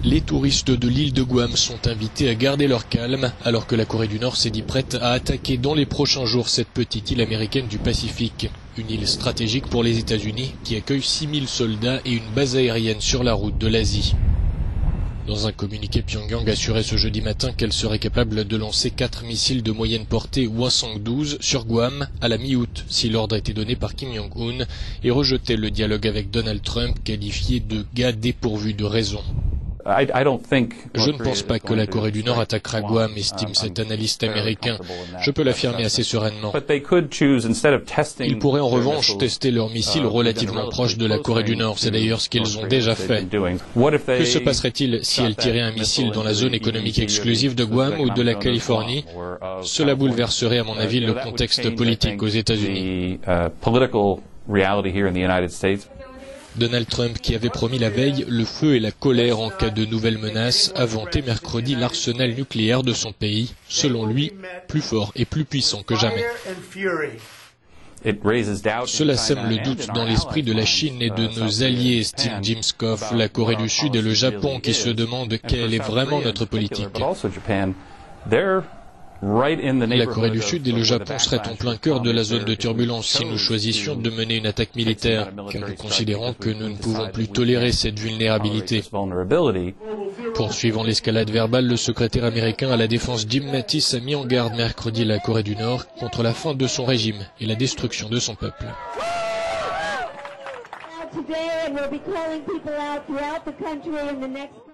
Les touristes de l'île de Guam sont invités à garder leur calme alors que la Corée du Nord s'est dit prête à attaquer dans les prochains jours cette petite île américaine du Pacifique. Une île stratégique pour les États-Unis qui accueille 6000 soldats et une base aérienne sur la route de l'Asie. Dans un communiqué, Pyongyang assurait ce jeudi matin qu'elle serait capable de lancer 4 missiles de moyenne portée Hwasong-12 sur Guam à la mi-août si l'ordre a été donné par Kim Jong-un et rejetait le dialogue avec Donald Trump qualifié de gars dépourvu de raison. Je ne pense pas que la Corée du Nord attaquera Guam, estime cet analyste américain. Je peux l'affirmer assez sereinement. Ils pourraient en revanche tester leurs missiles relativement proches de la Corée du Nord. C'est d'ailleurs ce qu'ils ont déjà fait. Que se passerait-il si elles tiraient un missile dans la zone économique exclusive de Guam ou de la Californie? Cela bouleverserait, à mon avis, le contexte politique aux États-Unis. Donald Trump, qui avait promis la veille le feu et la colère en cas de nouvelles menaces, a vanté mercredi l'arsenal nucléaire de son pays, selon lui, plus fort et plus puissant que jamais. Cela sème le doute dans l'esprit de la Chine et de nos alliés, estime Jim Scoff, la Corée du Sud et le Japon qui se demandent quelle est vraiment notre politique. La Corée du Sud et le Japon seraient en plein cœur de la zone de turbulence si nous choisissions de mener une attaque militaire, car nous considérons que nous ne pouvons plus tolérer cette vulnérabilité. Poursuivant l'escalade verbale, le secrétaire américain à la défense Jim Mattis a mis en garde mercredi la Corée du Nord contre la fin de son régime et la destruction de son peuple.